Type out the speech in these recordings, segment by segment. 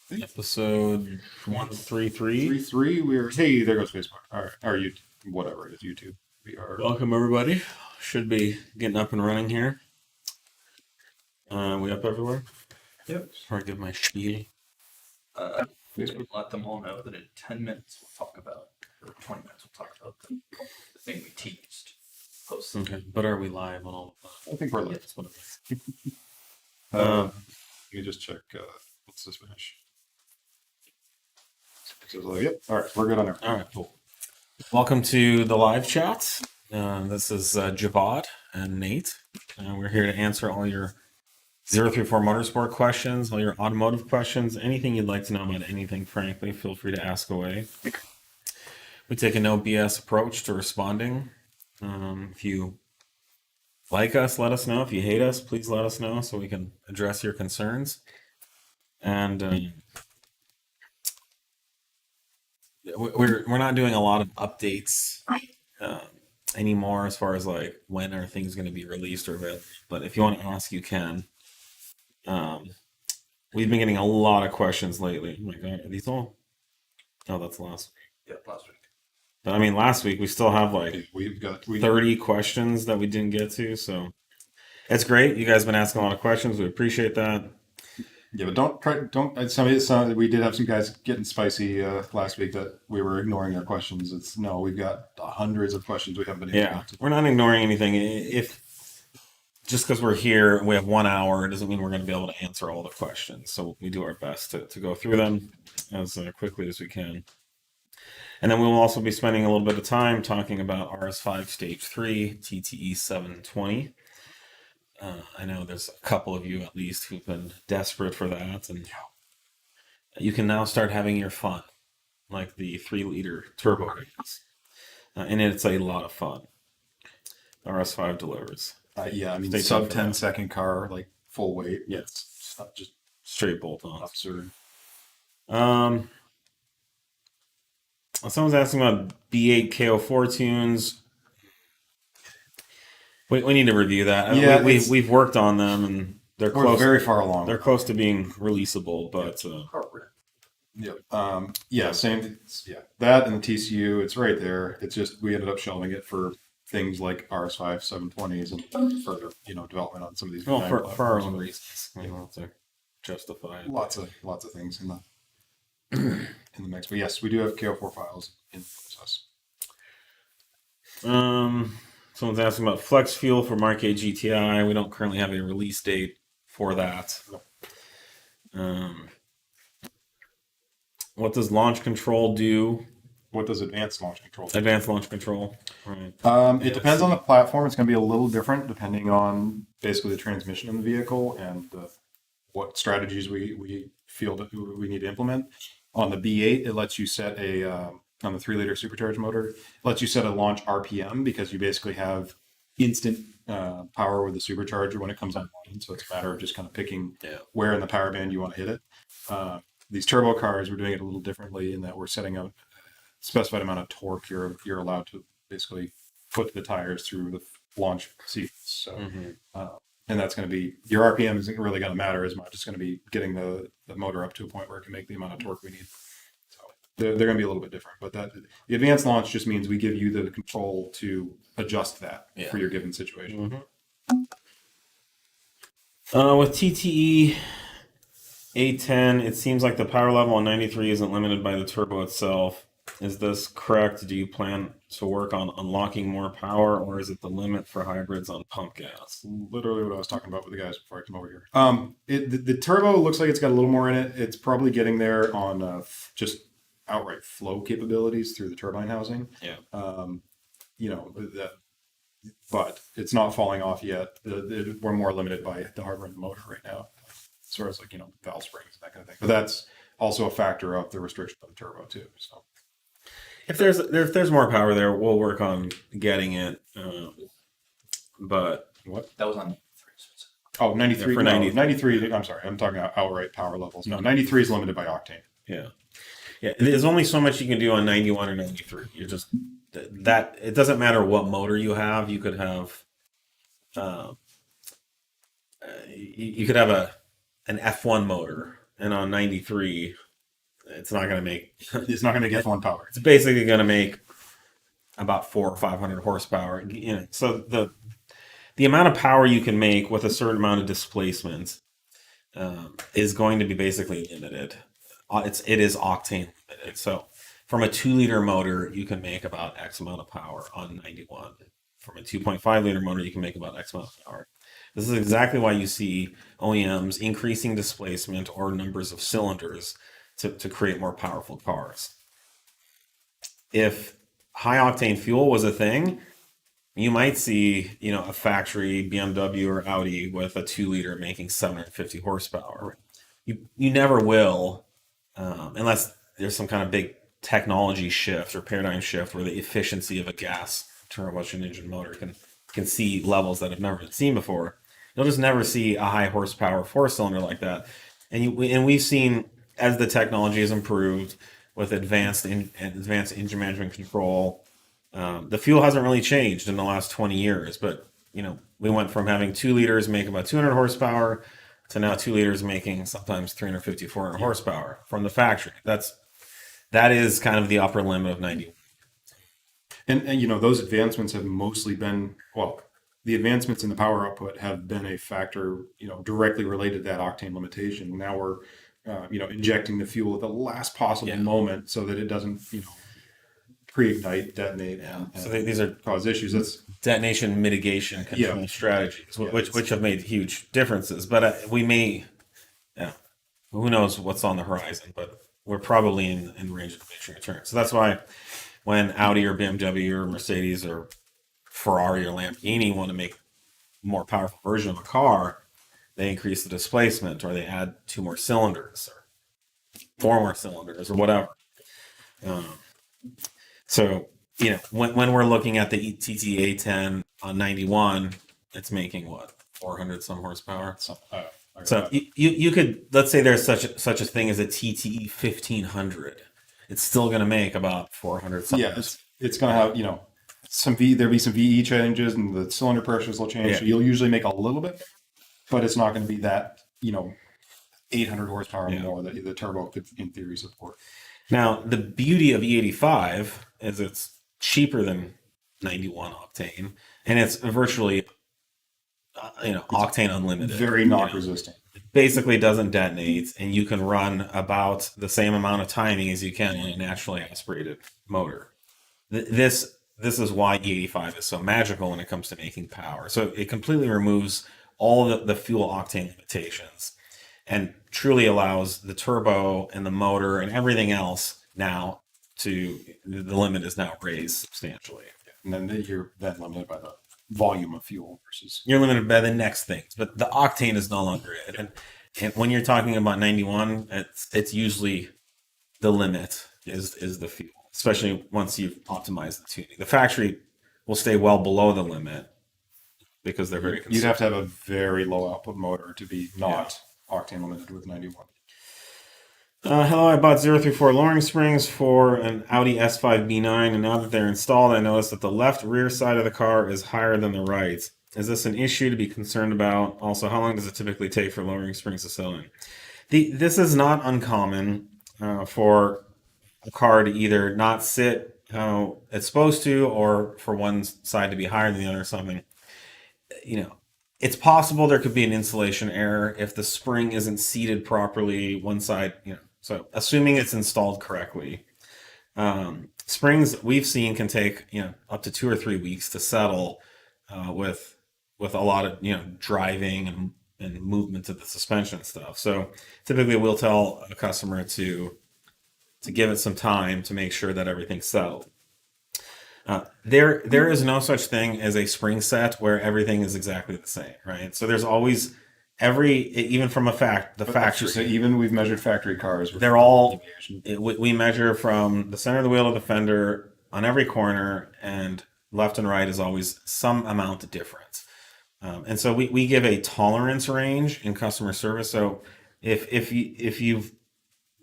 Episode 133. 3-3. Hey, there goes Facebook. All right, or YouTube, whatever it is, YouTube. We are. Welcome, everybody. Should be getting up and running here. We up everywhere? Yep. Before I give my spiel. Facebook. Let them all know that in 10 minutes we'll talk about, or 20 minutes we'll talk about the thing we teased. Post. Okay, but are we live on all of that? I think we're live. That's what it is. Let me just check. What's this finish? Yep. All right, we're good on there. All right, cool. Welcome to the live chat. This is Javad and Nate. We're here to answer all your 034 Motorsport questions, all your automotive questions, anything you'd like to know about anything, frankly, feel free to ask away. We take a no BS approach to responding. If you like us, let us know. If you hate us, please let us know so we can address your concerns. And we're not doing a lot of updates anymore as far as like when are things going to be released or available. But if you want to ask, you can. We've been getting a lot of questions lately. Oh my god, are these all? Oh, that's last week. Yep, last week. But I mean, last week we still have like We've got 30 questions that we didn't get to, so it's great. You guys have been asking a lot of questions. We appreciate that. Yeah, but don't. We did have some guys getting spicy last week that we were ignoring their questions. We've got hundreds of questions we haven't been able to answer. We're not ignoring anything. If just because we're here, we have 1 hour, it doesn't mean we're going to be able to answer all the questions. So we do our best to go through them as quickly as we can. And then we will also be spending a little bit of time talking about RS5 Stage 3, TTE710. I know there's a couple of you at least who've been desperate for that, and you can now start having your fun, like the 3-liter turbo is. And it's a lot of fun. RS5 delivers. Yeah, I mean, Stay sub tuned for that. 10-second car, like full weight. Yeah. It's not just Straight bolt-on. absurd. Someone's asking about B8 KO4 tunes. We need to review that. Yeah, we've worked on them, and We're close. very far along. They're close to being releasable, but Yep. Yeah, same. Yeah, that and the TCU, it's right there. It's just we ended up shelving it for things like RS5 720s and further, development on some of these. well, B9 for our platforms. own reasons, we don't have to justify it. Lots of things in the in the mix. But yes, we do have KO4 files in process. Someone's asking about Flex Fuel for MK8 GTI. We don't currently have a release date for that. What does launch control do? What does advanced launch control do? Advanced launch control. Right. It depends on the platform. It's going to be a little different depending on basically the transmission in the vehicle and what strategies we feel that we need to implement. On the B8, it lets you set on the 3-liter supercharged motor, it lets you set a launch RPM because you basically have instant power with the supercharger when it comes online. So it's a matter of just kind of picking where in the power band you want to hit it. These turbo cars, we're doing it a little differently in that we're setting a specified amount of torque you're allowed to basically put the tires through the launch sequence. So, and that's going to be, your RPM isn't really going to matter as much. It's going to be getting the motor up to a point where it can make the amount of torque we need. So they're going to be a little bit different, but the advanced launch just means we give you the control to adjust that for your given situation. With TTE810, it seems like the power level on 93 isn't limited by the turbo itself. Is this correct? Do you plan to work on unlocking more power, or is it the limit for hybrids on pump gas? Literally what I was talking about with the guys before I come over here. The turbo looks like it's got a little more in it. It's probably getting there on just outright flow capabilities through the turbine housing. Yeah. But it's not falling off yet. We're more limited by the hardware in the motor right now, as far as valve springs and that kind of thing. But that's also a factor of the restriction of the turbo too. So. If there's more power there, we'll work on getting it. But what? That was on 93. Oh, 93. For 93. 93. I'm sorry. I'm talking about outright power levels. No, 93 is limited by octane. Yeah. There's only so much you can do on 91 or 93. You're just that. It doesn't matter what motor you have. You could have, you could have an F1 motor and on 93, it's not going to make. It's not going to make F1 power. It's basically going to make about 400 or 500 horsepower. So the amount of power you can make with a certain amount of displacement is going to be basically limited. It is octane limited. So from a 2-liter motor, you can make about X amount of power on 91. From a 2.5-liter motor, you can make about X amount of power. This is exactly why you see OEMs increasing displacement or numbers of cylinders to create more powerful cars. If high octane fuel was a thing, you might see, a factory BMW or Audi with a 2-liter making 750 horsepower. You never will, unless there's some kind of big technology shift or paradigm shift where the efficiency of a gas turbocharged engine motor can see levels that have never been seen before. You'll just never see a high horsepower 4-cylinder like that. And we've seen, as the technology has improved with advanced engine management control, the fuel hasn't really changed in the last 20 years. But we went from having 2 liters make about 200 horsepower to now 2 liters making sometimes 350, 400 horsepower from the factory. That is kind of the upper limit of 90. And those advancements have mostly been, the advancements in the power output have been a factor, directly related to that octane limitation. Now we're, injecting the fuel at the last possible moment so that it doesn't, pre-ignite, detonate, and so these are cause issues. That's detonation mitigation control strategies, which have made huge differences. But we may, who knows what's on the horizon, but we're probably in range of diminishing returns. So that's why when Audi or BMW or Mercedes or Ferrari or Lamborghini want to make a more powerful version of a car, they increase the displacement or they add 2 more cylinders or 4 more cylinders or whatever. So, when we're looking at the TTE810 on 91, it's making what, 400 some horsepower? So you could, let's say there's such a thing as a TTE 1500. It's still going to make about 400 something. Yeah, it's going to have, there'll be some VE changes and the cylinder pressures will change. Yeah. So you'll usually make a little bit, but it's not going to be that, 800 horsepower more that the turbo could, in theory, support. Now, the beauty of E85 is it's cheaper than 91 octane, and it's virtually, octane unlimited. Very knock resistant. It basically doesn't detonate, and you can run about the same amount of timing as you can in a naturally aspirated motor. This is why E85 is so magical when it comes to making power. So it completely removes all the fuel octane limitations and truly allows the turbo and the motor and everything else now the limit is now raised substantially. And then you're then limited by the volume of fuel versus. You're limited by the next things, but the octane is no longer it. And when you're talking about 91, it's usually the limit is the fuel, especially once you've optimized the tuning. The factory will stay well below the limit because they're very You'd have to have a very low output motor to be not octane limited with 91. Hello, I bought 034 lowering springs for an Audi S5 B9, and now that they're installed, I noticed that the left rear side of the car is higher than the right. Is this an issue to be concerned about? Also, how long does it typically take for lowering springs to settle in? This is not uncommon for a car to either not sit how it's supposed to, or for one side to be higher than the other or something. It's possible there could be an installation error if the spring isn't seated properly, one side, so assuming it's installed correctly. Springs we've seen can take, up to 2 or 3 weeks to settle with a lot of, driving and movement of the suspension and stuff. So typically we'll tell a customer to give it some time to make sure that everything's settled. There is no such thing as a spring set where everything is exactly the same, right? So there's always even from the factory. So even we've measured factory cars. They're all, we measure from the center of the wheel to the fender on every corner, and left and right is always some amount of difference. And so we give a tolerance range in customer service. So if you've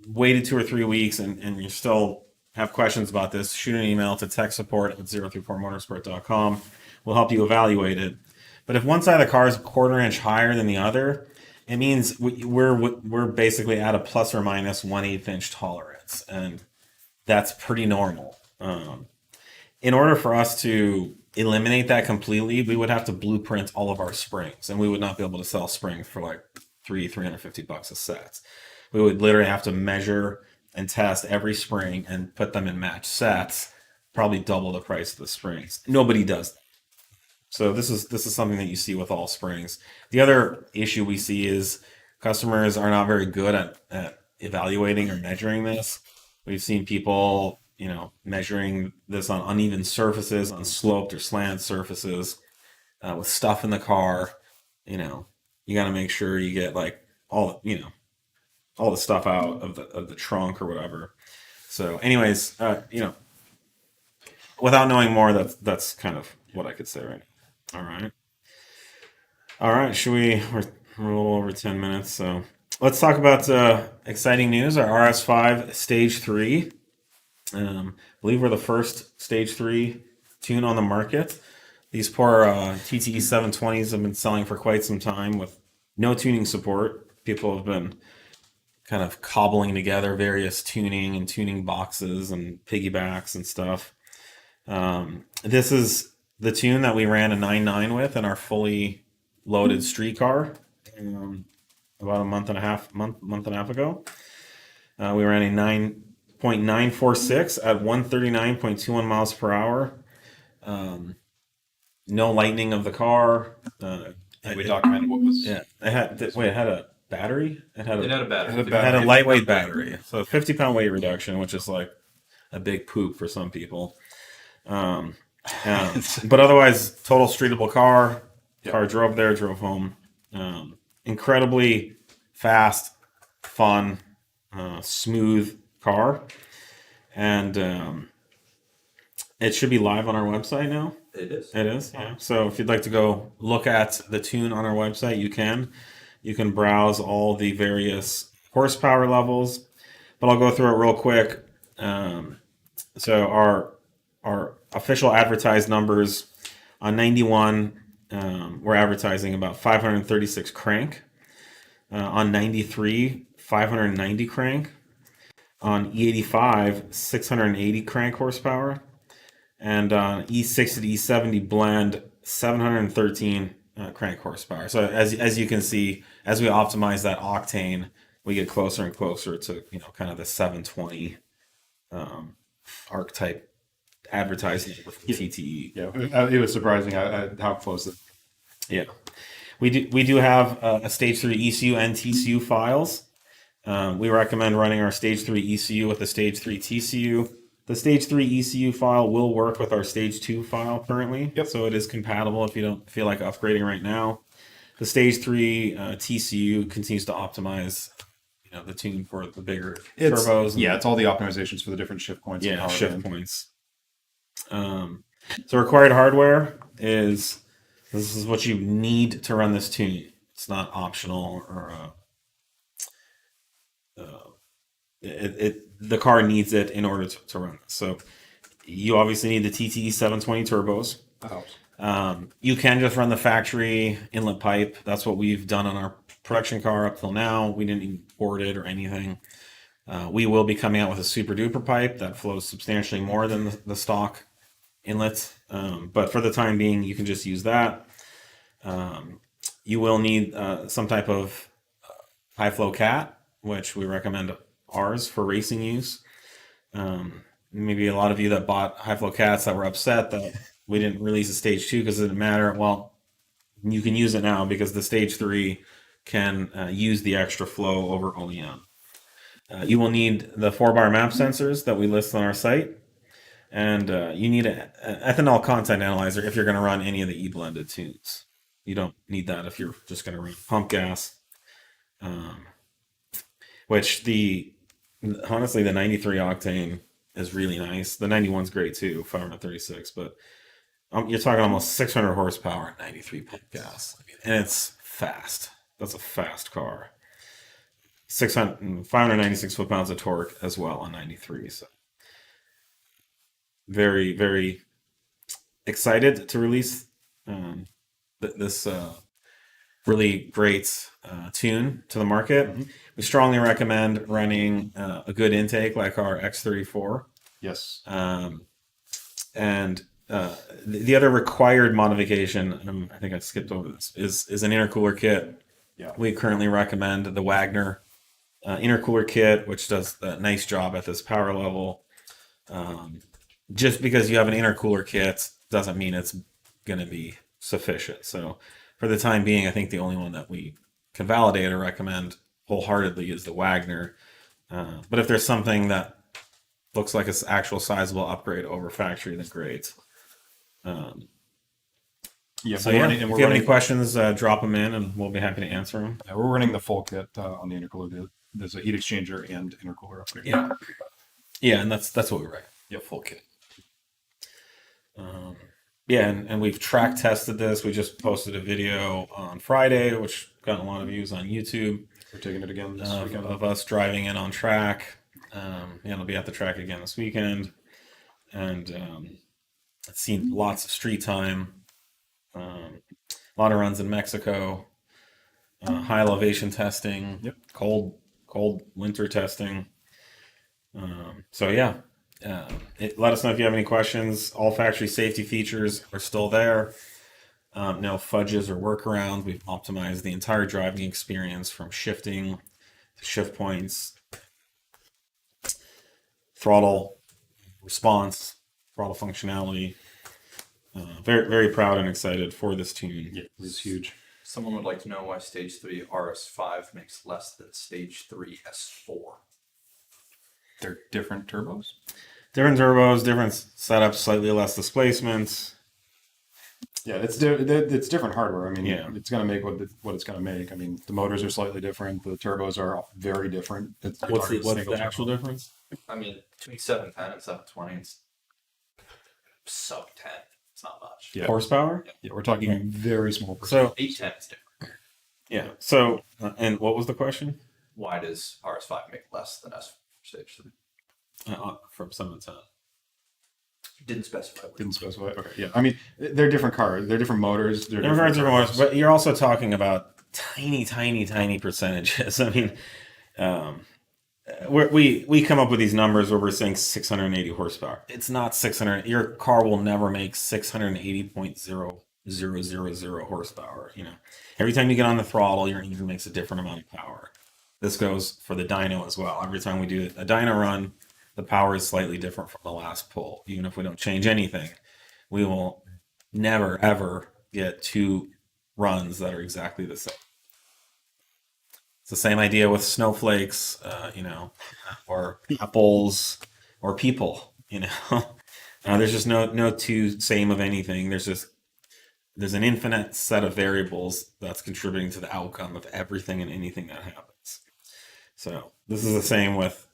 waited 2 or 3 weeks and you still have questions about this, shoot an email to techsupport@034motorsport.com. We'll help you evaluate it. But if one side of the car is a 1/4 inch higher than the other, it means we're basically at a plus or minus 1/8 inch tolerance, and that's pretty normal. In order for us to eliminate that completely, we would have to blueprint all of our springs, and we would not be able to sell springs for like $350 a set. We would literally have to measure and test every spring and put them in match sets, probably double the price of the springs. Nobody does that. So this is something that you see with all springs. The other issue we see is customers are not very good at evaluating or measuring this. We've seen people, measuring this on uneven surfaces, on sloped or slant surfaces, with stuff in the car. You got to make sure you get like all the stuff out of the trunk or whatever. So, anyways, without knowing more, that's kind of what I could say right now. All right. Should we? We're a little over 10 minutes, so let's talk about exciting news. Our RS5 Stage 3. I believe we're the first Stage 3 tune on the market. These poor TTE720s have been selling for quite some time with no tuning support. People have been kind of cobbling together various tuning boxes and piggybacks and stuff. This is the tune that we ran a 9.9 with in our fully loaded street car about a month and a half ago. We ran a 9.946 at 139.21 miles per hour. No lightning of the car. We documented what was. Yeah, it had a battery. It had a battery. It had a lightweight battery, so a 50-pound weight reduction, which is like a big poop for some people. But otherwise, total streetable car. Car drove there, drove home. Incredibly fast, fun, smooth car, and it should be live on our website now. It is. It is, yeah. So if you'd like to go look at the tune on our website, you can. You can browse all the various horsepower levels, but I'll go through it real quick. So our official advertised numbers on 91, we're advertising about 536 crank. On 93, 590 crank. On E85, 680 crank horsepower. And on E60 E70 blend, 713 crank horsepower. So as you can see, as we optimize that octane, we get closer and closer to kind of the 720 archetype advertising with TTE. Yeah, it was surprising how close it. Yeah, we do have a Stage 3 ECU and TCU files. We recommend running our Stage 3 ECU with the Stage 3 TCU. The Stage 3 ECU file will work with our Stage 2 file currently, so it is compatible if you don't feel like upgrading right now. The Stage 3 TCU continues to optime the tune for the bigger turbos. It's all the optimizations for the different shift points. Yeah, shift points. So required hardware is, this is what you need to run this tune. It's not optional or the car needs it in order to run this. So you obviously need the TTE720 turbos. You can just run the factory inlet pipe. That's what we've done on our production car up till now. We didn't import it or anything. We will be coming out with a super duper pipe that flows substantially more than the stock inlet. But for the time being, you can just use that. You will need some type of high flow cat, which we recommend ours for racing use. Maybe a lot of you that bought high flow cats that were upset that we didn't release a Stage 2 because it didn't matter. Well, you can use it now because the Stage 3 can use the extra flow over OEM. You will need the 4-bar map sensors that we list on our site. And you need an ethanol content analyzer if you're going to run any of the E-blended tunes. You don't need that if you're just going to run pump gas. Which honestly, the 93 octane is really nice. The 91's great too, 536. But you're talking almost 600 horsepower at 93 pump gas. And it's fast. That's a fast car. 596 foot-pounds of torque as well on 93. So very, very excited to release this really great tune to the market. Mm-hmm. We strongly recommend running a good intake like our X34. Yes. And the other required modification, I think I skipped over this, is an intercooler kit. Yeah. We currently recommend the Wagner intercooler kit, which does a nice job at this power level. Just because you have an intercooler kit doesn't mean it's going to be sufficient. So for the time being, I think the only one that we can validate or recommend wholeheartedly is the Wagner. But if there's something that looks like it's actual sizable upgrade over factory, then great. Yeah. So yeah, if you have any questions, drop them in and we'll be happy to answer them. Yeah, we're running the full kit on the intercooler. There's a heat exchanger and intercooler upgrade. Yeah. Yeah, and that's what we write. Yeah, full kit. Yeah, and we've track tested this. We just posted a video on Friday, which got a lot of views on YouTube. We're taking it again this weekend. Of us driving in on track. Yeah, it'll be at the track again this weekend. And I've seen lots of street time. A lot of runs in Mexico. High elevation testing. Yep. Cold winter testing. So yeah, let us know if you have any questions. All factory safety features are still there. No fudges or workarounds. We've optimized the entire driving experience from shifting to shift points, throttle response, throttle functionality. Very, very proud and excited for this tune. Yeah, it's huge. Someone would like to know why Stage 3 RS5 makes less than Stage 3 S4. They're different turbos. Different turbos, different setups, slightly less displacements. Yeah, it's different hardware. I mean, Yeah. it's going to make what it's going to make. I mean, the motors are slightly different. The turbos are very different. What's the actual difference? I mean, between 710 and 720, it's sub 10. It's not much. Yeah. Horsepower? Yeah, we're talking very small. So 810 is different. yeah. So and what was the question? Why does RS5 make less than S4 Stage 3? From 7 to 10. Didn't specify. Didn't specify. Okay, yeah. I mean, they're different cars. They're different motors. They're Different turbos. motors, but you're also talking about tiny percentages. I mean, we come up with these numbers where we're saying 680 horsepower. It's not 600. Your car will never make 680.0000 horsepower. You know, every time you get on the throttle, your engine makes a different amount of power. This goes for the dyno as well. Every time we do a dyno run, the power is slightly different from the last pull. Even if we don't change anything, we will never, ever get two runs that are exactly the same. It's the same idea with snowflakes, or apples, or people, There's just no two same of anything. There's an infinite set of variables that's contributing to the outcome of everything and anything that happens. So this is the same with,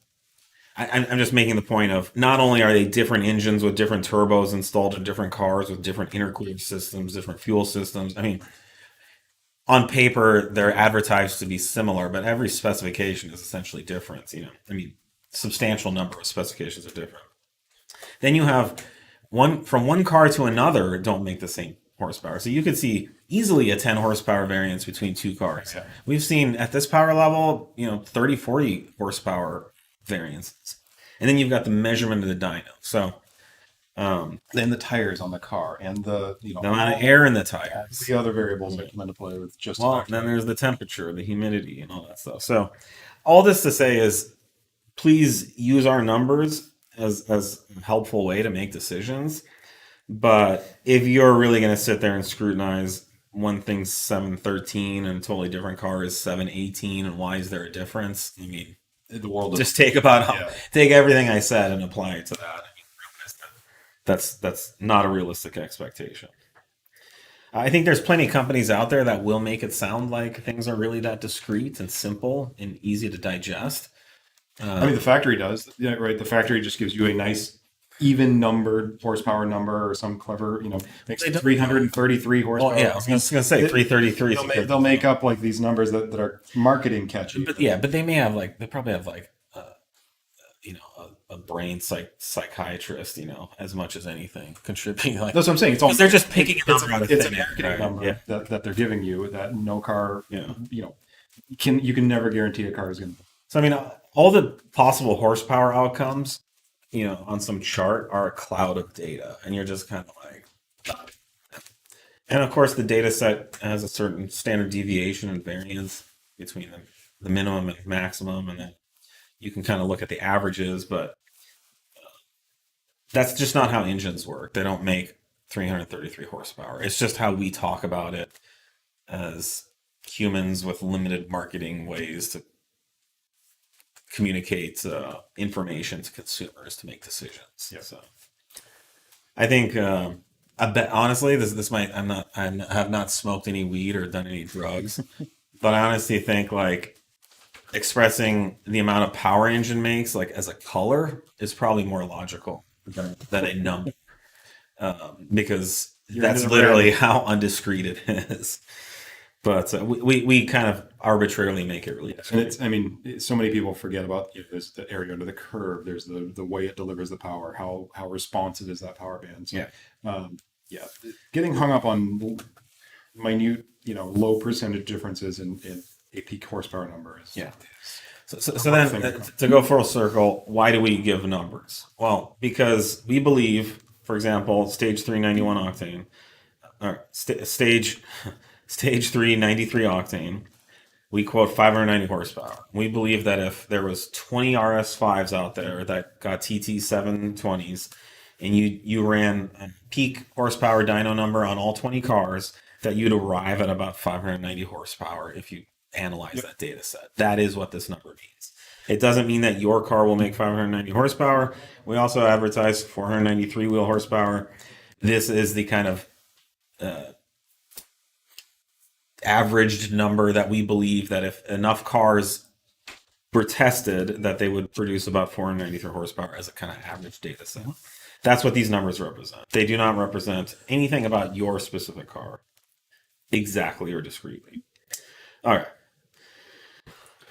I'm just making the point of not only are they different engines with different turbos installed in different cars with different intercooler systems, different fuel systems. I mean, on paper, they're advertised to be similar, but every specification is essentially different. Substantial number of specifications are different. Then you have from one car to another don't make the same horsepower. So you could see easily a 10 horsepower variance between two cars. Yeah. We've seen at this power level, 30, 40 horsepower variances. And then you've got the measurement of the dyno. So then the tires on the car and the the amount of air in the tires. the other variables that come into play with just Well, then there's the temperature, the humidity, and all that stuff. So all this to say is please use our numbers as a helpful way to make decisions. But if you're really going to sit there and scrutinize one thing's 713 and a totally different car is 718, and why is there a difference? I mean, the world. just take everything I said and apply it to that. That's not a realistic expectation. I think there's plenty of companies out there that will make it sound like things are really that discrete and simple and easy to digest. The factory does. Yeah, right. The factory just gives you a nice even numbered horsepower number or some clever, makes it 333 horsepower. Well, yeah, I was going to say 333. They'll make up like these numbers that are marketing catchy. But they may have they probably have a brain psychiatrist, you know, as much as anything contributing. Like, That's what I'm saying. It's all because they're just picking a number out of it's a thin air, marketing right? number Yeah. that they're giving you that no car, Yeah. you know, you can never guarantee a car is going to. So I mean, all the possible horsepower outcomes, you know, on some chart are a cloud of data, and you're just kind of like, and of course the data set has a certain standard deviation and variance between the minimum and maximum, and then you can kind of look at the averages, but that's just not how engines work. They don't make 333 horsepower. It's just how we talk about it as humans with limited marketing ways to communicate information to consumers to make decisions. Yeah. So I think I bet honestly this might I have not smoked any weed or done any drugs, but I honestly think like expressing the amount of power engine makes like as a color is probably more logical than a number, because that's literally how undiscreet it is. But we kind of arbitrarily make it really. And it's, I mean, so many people forget about, you know, there's the area under the curve, there's the way it delivers the power, how responsive is that power band. So, yeah, getting hung up on minute, you know, low percentage differences in a peak horsepower number is. Yeah. So then to go full circle, why do we give numbers? Well, because we believe, for example, stage 391 octane, or stage 393 octane, we quote 590 horsepower. We believe that if there was 20 RS5s out there that got TTE720s, and you ran a peak horsepower dyno number on all 20 cars, that you'd arrive at about 590 horsepower if you analyze that data set. That is what this number means. It doesn't mean that your car will make 590 horsepower. We also advertise 493 wheel horsepower. This is the kind of averaged number that we believe that if enough cars were tested, that they would produce about 493 horsepower as a kind of average data set. That's what these numbers represent. They do not represent anything about your specific car exactly or discreetly. All right.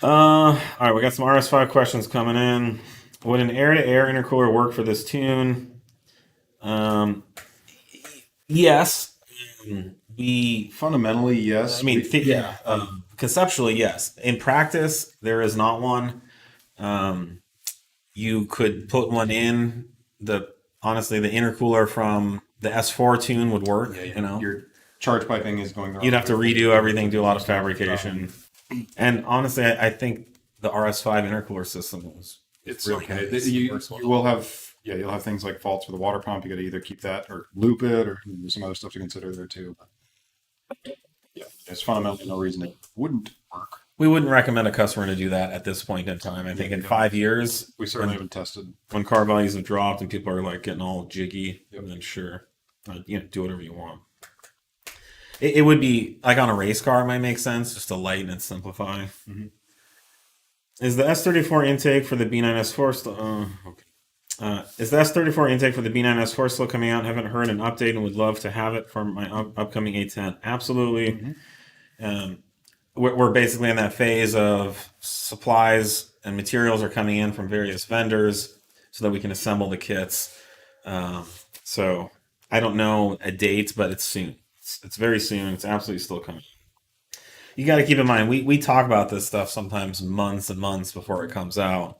All right, we got some RS5 questions coming in. Would an air-to-air intercooler work for this tune? Yes. We Fundamentally, yes. I mean, conceptually, yes. In practice, there is not one. You could put one in. Honestly, the intercooler from the S4 tune would work. Yeah, you know, your charge piping is going. You'd have to redo everything, do a lot of fabrication. And honestly, I think the RS5 intercooler system it's really okay. nice. You will have, you'll have things like faults with the water pump. You got to either keep that or loop it, or there's some other stuff to consider there too. Yeah, there's fundamentally no reason it wouldn't work. We wouldn't recommend a customer to do that at this point in time. I think in 5 years, we certainly haven't tested. When car values have dropped and people are like getting all jiggy, Yep. then sure, do whatever you want. It would be like on a race car, it might make sense just to lighten and simplify. Mm-hmm. Is the S34 intake for the B9 S4 still? Is the S34 intake for the B9 S4 still coming out? Haven't heard an update and would love to have it for my upcoming A10. Absolutely. Mm-hmm. We're basically in that phase of supplies and materials are coming in from various vendors so that we can assemble the kits. So I don't know a date, but it's soon. It's very soon. It's absolutely still coming. You got to keep in mind, we talk about this stuff sometimes months and months before it comes out.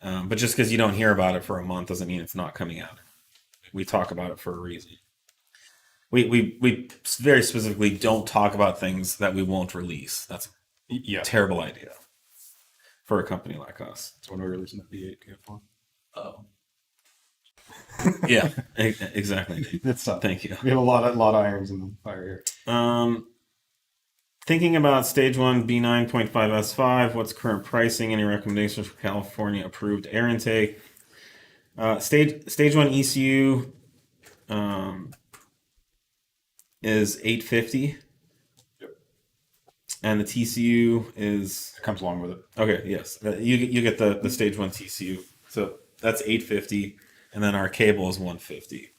But just because you don't hear about it for a month doesn't mean it's not coming out. We talk about it for a reason. We very specifically don't talk about things that we won't release. That's a terrible idea for a company like us. So when we're releasing the B8 K4. Oh. Yeah, exactly. It's tough. Thank you. We have a lot of irons in the fire here. Thinking about stage 1 B9.5 S5, what's current pricing? Any recommendations for California approved air intake? Stage 1 ECU is $850. Yep. And the TCU is It comes along with it. okay. Yes, you get the stage 1 TCU, so that's $850, and then our cable is $150.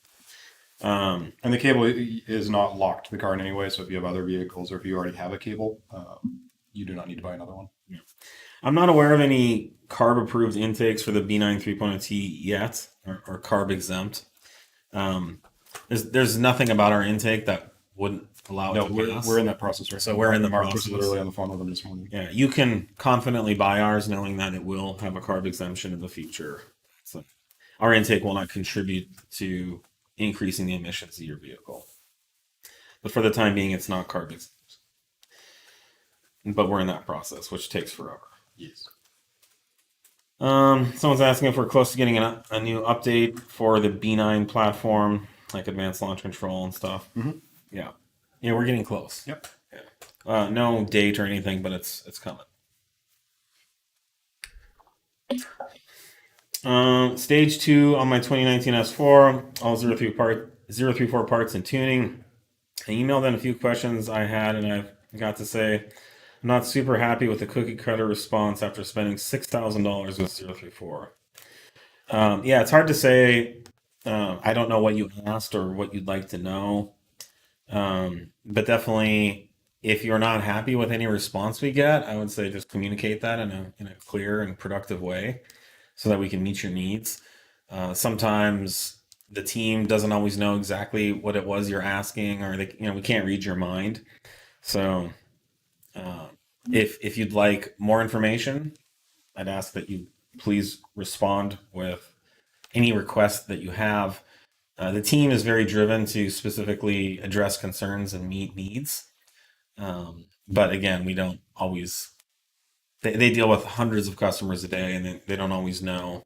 And the cable is not locked to the car in any way. So if you have other vehicles or if you already have a cable, you do not need to buy another one. I'm not aware of any carb approved intakes for the B9 3.0T yet, or carb exempt. There's nothing about our intake that wouldn't allow it No, to pass. we're in that process right So now. we're in the Mark was process. literally on the phone with them this morning. Yeah, you can confidently buy ours knowing that it will have a carb exemption in the future. So our intake will not contribute to increasing the emissions of your vehicle. But for the time being, it's not carb exempt. But we're in that process, which takes forever. Yes. Someone's asking if we're close to getting a new update for the B9 platform, like advanced launch control and stuff. Mm-hmm. Yeah, we're getting close. Yep. Yeah. No date or anything, but it's coming. Stage 2 on my 2019 S4, all 034 parts and tuning. I emailed in a few questions I had, and I've got to say, I'm not super happy with the cookie cutter response after spending $6,000 with 034. Yeah, it's hard to say. I don't know what you asked or what you'd like to know. But definitely, if you're not happy with any response we get, I would say just communicate that in a clear and productive way so that we can meet your needs. Sometimes the team doesn't always know exactly what it was you're asking, or we can't read your mind. So if you'd like more information, I'd ask that you please respond with any request that you have. The team is very driven to specifically address concerns and meet needs. But again, we don't always, they deal with hundreds of customers a day, and they don't always know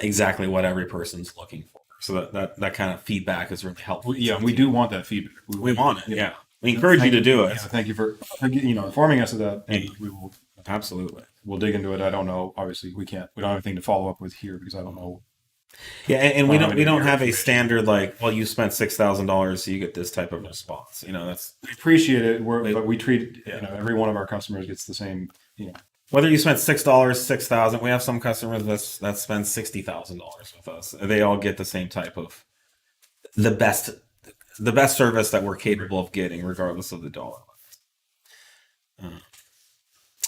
exactly what every person's looking for. So that kind of feedback is really helpful. Yeah, we do want that feedback. We want it. Yeah. We encourage you to do it. Yeah, thank you for informing us of that. And we will Absolutely. we'll dig into it. I don't know. Obviously, we don't have anything to follow up with here because I don't know. Yeah, and we don't have a standard like, well, you spent $6,000, so you get this type of response. That's We appreciate it, but we treat every one of our customers gets the same. Whether you spent $6, $6,000. We have some customers that spend $60,000 with us. They all get the same type of the best service that we're capable of getting, regardless of the dollar.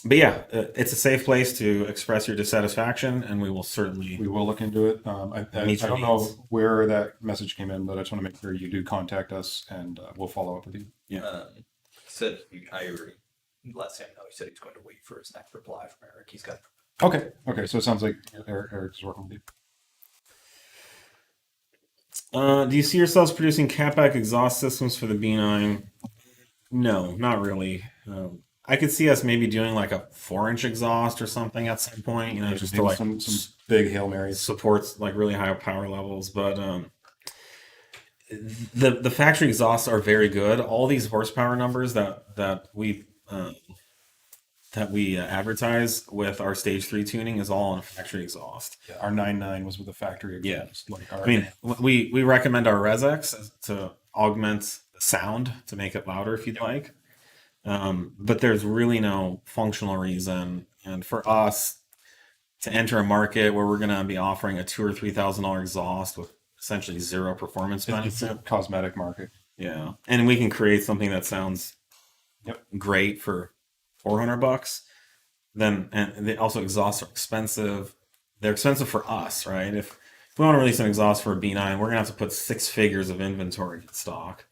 But yeah, it's a safe place to express your dissatisfaction, and we will look into it. I don't know where that message came in, but I just want to make sure you do contact us, and we'll follow up with you. Yeah. Said I already let Sam know. He said he's going to wait for his next reply from Eric. He's got. Okay. So it sounds like Eric's working with you. Do you see yourselves producing catback exhaust systems for the B9? No, not really. I could see us maybe doing like a 4-inch exhaust or something at some point, just to like some big Hail Marys. Supports like really high power levels. But the factory exhausts are very good. All these horsepower numbers that we advertise with our stage 3 tuning is all on a factory exhaust. Yeah, our 9.9 was with a factory exhaust. Yeah. We recommend our ResX to augment the sound to make it louder if you'd like. But there's really no functional reason. And for us to enter a market where we're going to be offering a $2,000 or $3,000 exhaust with essentially zero performance benefit, it's a cosmetic market. Yeah, and we can create something that sounds great for $400. And also exhausts are expensive. They're expensive for us, right? If we want to release an exhaust for a B9, we're gonna have to put 6 figures of inventory in stock.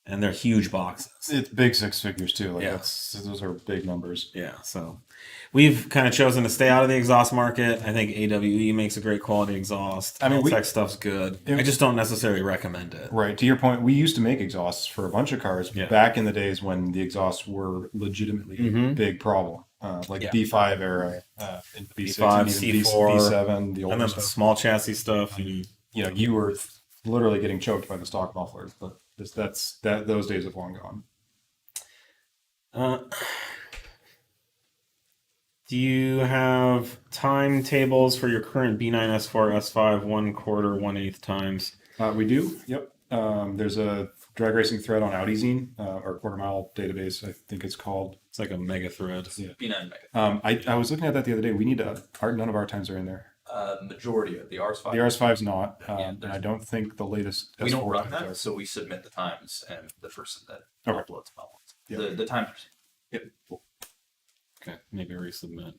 And they're huge boxes. It's big 6 figures too. Those are big numbers. Yeah, so we've kind of chosen to stay out of the exhaust market. I think AWE makes a great quality exhaust. Tech stuff's good. I just don't necessarily recommend it. Right. To your point, we used to make exhausts for a bunch of cars back in the days when the exhausts were legitimately a big problem. B5 era, B6, B5, C4, B7, the older and then stuff. Small chassis stuff. You were literally getting choked by the stock mufflers, but those days have long gone. Do you have timetables for your current B9 S4 S5 1/4, 1/8 times? We do. Yep. There's a drag racing thread on Audi Zine, or quarter mile database, I think it's called. It's like a mega thread. Yeah. B9 mega. I was looking at that the other day. We need none of our times are in there. Majority of the RS5. The RS5's not, and I don't think the latest. We don't S4 run times that, are. so we submit the times, and the person that Okay. uploads follows. The timers. Yep. Cool. Okay, maybe resubmit.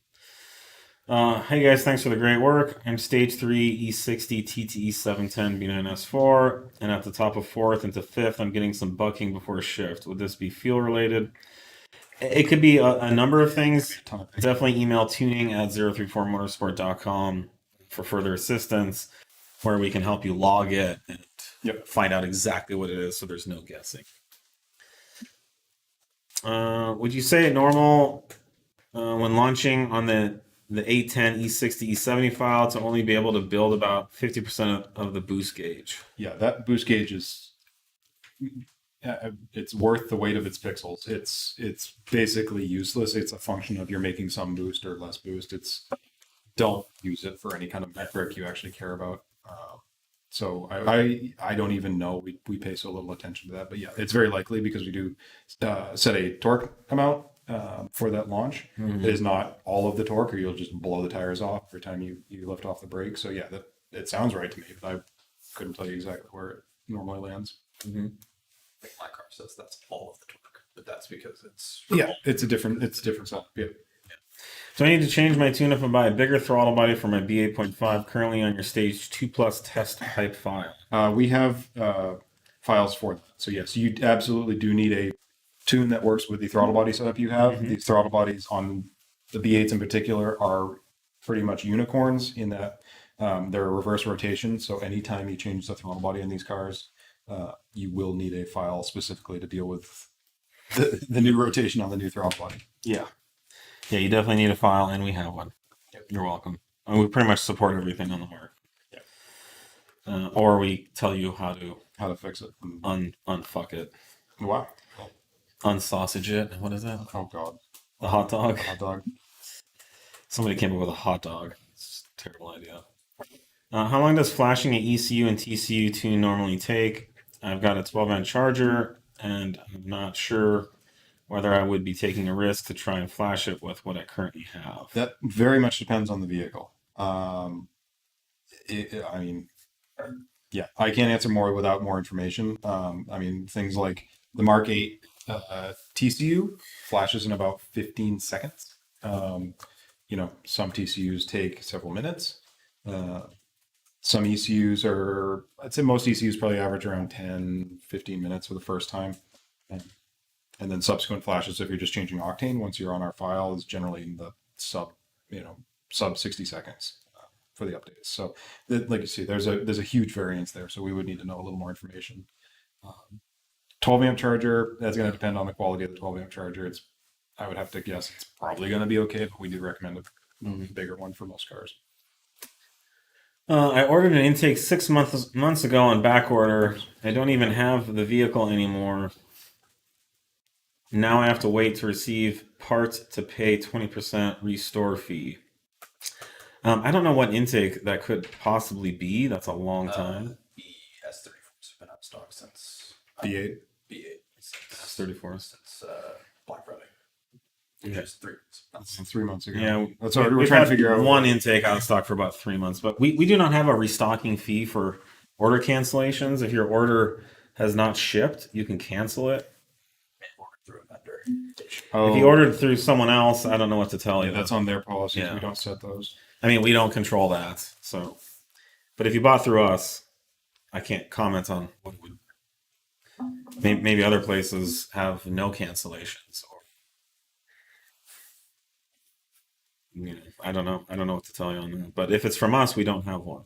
Hey guys, thanks for the great work. I'm stage 3 E60 TTE710 B9 S4, and at the top of 4th into 5th, I'm getting some bucking before shift. Would this be fuel related? It could be a number of things. Definitely email tuning@034motorsport.com for further assistance, where we can help you log it and find out exactly what it is, so there's no guessing. Would you say it normal when launching on the 810 E60 E70 file to only be able to build about 50% of the boost gauge? Yeah, that boost gauge is it's worth the weight of its pixels. It's basically useless. It's a function of you're making some boost or less boost. Don't use it for any kind of metric you actually care about. So I don't even know. We pay so little attention to that, but yeah, it's very likely because we do set a torque amount for that launch. It is not all of the torque, or you'll just blow the tires off every time you lift off the brake. So yeah, it sounds right to me, but I couldn't tell you exactly where it normally lands. I think my car says that's all of the torque, but that's because it's it's a different setup. Yeah. Do I need to change my tune-up and buy a bigger throttle body for my B8.5 currently on your stage 2+ test type file? We have files for that. So yes, you absolutely do need a tune that works with the throttle body setup you have. These throttle bodies on the B8s in particular are pretty much unicorns in that they're a reverse rotation. So anytime you change the throttle body in these cars, you will need a file specifically to deal with the new rotation on the new throttle body. Yeah, you definitely need a file, and we have one. You're welcome. And we pretty much support everything on the market. Or we tell you how to fix it. Unfuck it. Wow. Unsausage it. What is that? Oh God. The hot dog. Hot dog. Somebody came up with a hot dog. It's a terrible idea. How long does flashing an ECU and TCU tune normally take? I've got a 12-amp charger, and I'm not sure whether I would be taking a risk to try and flash it with what I currently have. That very much depends on the vehicle. Yeah, I can't answer more without more information. Things like the Mark 8 TCU flashes in about 15 seconds. Some TCUs take several minutes. Some ECUs I'd say most ECUs probably average around 10, 15 minutes for the first time. And then subsequent flashes, if you're just changing octane, once you're on our file, is generally in the sub 60 seconds for the updates. So, like you see, there's a huge variance there. So we would need to know a little more information. 12-amp charger, that's going to depend on the quality of the 12-amp charger. I would have to guess it's probably going to be okay, but we do recommend a bigger one for most cars. I ordered an intake 6 months ago on backorder. I don't even have the vehicle anymore. Now I have to wait to receive parts to pay 20% restore fee. I don't know what intake that could possibly be. That's a long time. The S34's been out of stock since B8. S34 since Black Friday. Okay. Just 3 months. 3 months ago. Yeah, that's what we're trying to figure out. One intake out of stock for about 3 months, but we do not have a restocking fee for order cancellations. If your order has not shipped, you can cancel it. Through a vendor. If you ordered through someone else, I don't know what to tell you. That's on their policies. Yeah. We don't set those. I mean, we don't control that. So, but if you bought through us, I can't comment on what would. Maybe other places have no cancellations, or I don't know. I don't know what to tell you on that. But if it's from us, we don't have one.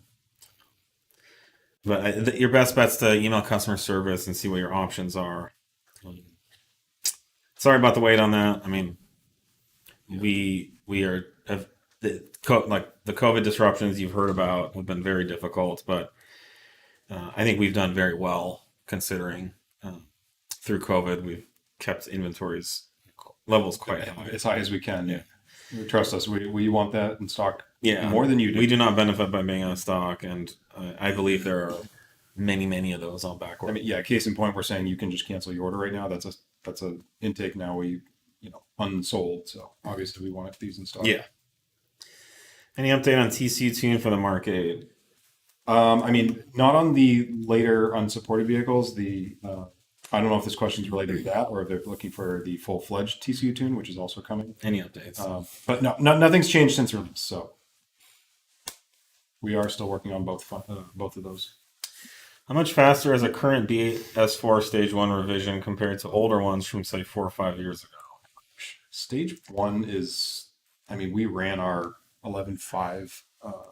But your best bet's to email customer service and see what your options are. Sorry about the wait on that. I mean, we have the COVID disruptions you've heard about have been very difficult, but I think we've done very well considering through COVID we've kept inventories levels quite high. As high as we can. Yeah. Trust us. We want that in stock. Yeah, more than you do. We do not benefit by being out of stock, and I believe there are many of those on backorder. I mean, yeah. Case in point, we're saying you can just cancel your order right now. That's a intake now unsold. So obviously we want these in stock. Yeah. Any update on TCU tune for the Mark 8? Not on the later unsupported vehicles. The I don't know if this question is related to that or if they're looking for the full-fledged TCU tune, which is also coming. Any updates? But no, nothing's changed since release, so we are still working on both of those. How much faster is a current B9 S4 Stage 1 revision compared to older ones from, say, 4 or 5 years ago? Stage 1 is, I mean, we ran our 11.5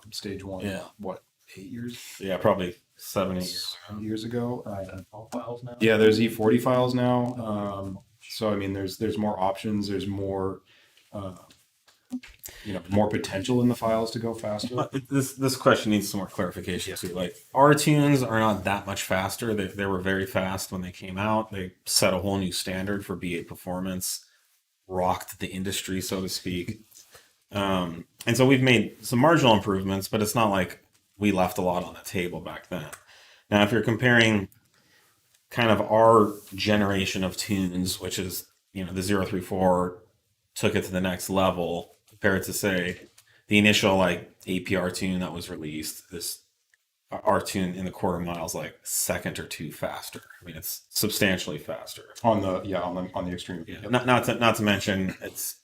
Stage 1, Yeah. what, 8 years? Yeah, probably 7, 8 years ago. Years ago. All files now. Yeah, there's E40 files now. So I mean, there's more options. There's more, more potential in the files to go faster. This question needs some more clarification too. Like, our tunes are not that much faster. They were very fast when they came out. They set a whole new standard for B8 performance, rocked the industry, so to speak. And so we've made some marginal improvements, but it's not like we left a lot on the table back then. Now, if you're comparing kind of our generation of tunes, which is, the 034 took it to the next level, compared to, say, the initial like APR tune that was released, our tune in the quarter mile is like second or two faster. I mean, it's substantially faster. On the extreme. Yeah. Not to mention, it's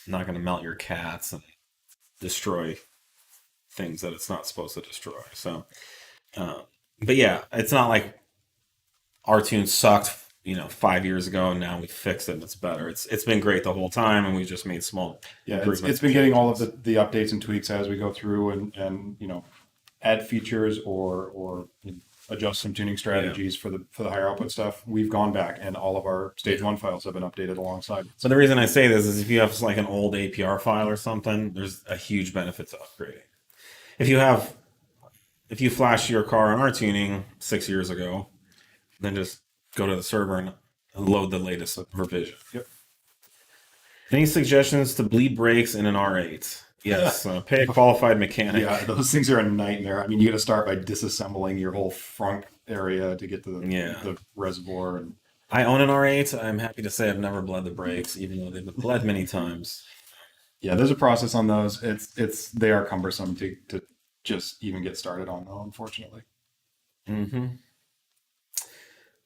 not going to melt your cats and destroy things that it's not supposed to destroy. So, but yeah, it's not like our tune sucked, 5 years ago, and now we fixed it and it's better. It's been great the whole time, and we just made small improvements. It's been getting all of the updates and tweaks as we go through and add features or adjust some tuning strategies for the higher output stuff. We've gone back and all of our stage 1 files have been updated alongside. So the reason I say this is if you have like an old APR file or something, there's a huge benefit to upgrading. If you flash your car on our tuning 6 years ago, then just go to the server and load the latest revision. Yep. Any suggestions to bleed brakes in an R8? Yes, pay a qualified mechanic. Yeah, those things are a nightmare. I mean, you got to start by disassembling your whole front area to get to the reservoir. And I own an R8. I'm happy to say I've never bled the brakes, even though they've been bled many times. Yeah, there's a process on those. They are cumbersome to just even get started on, though, unfortunately. Mm-hmm.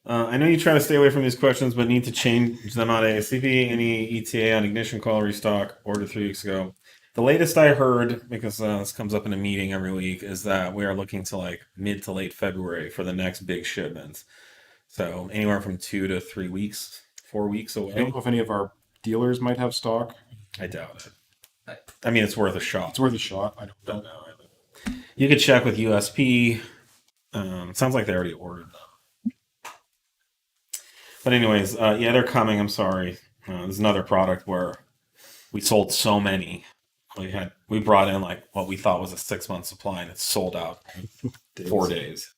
I know you try to stay away from these questions, but need to change them out ASAP. Any ETA on ignition coil restock ordered 3 weeks ago? The latest I heard, because this comes up in a meeting every week, is that we are looking to like mid to late February for the next big shipments. So anywhere from 2 to 3 weeks, 4 weeks away. I don't know if any of our dealers might have stock. I doubt it. I mean, it's worth a shot. It's worth a shot. I don't know. You could check with USP. It sounds like they already ordered them. But anyways, yeah, they're coming. I'm sorry. There's another product where we sold so many. We brought in like what we thought was a 6-month supply, and it's sold out in 4 days.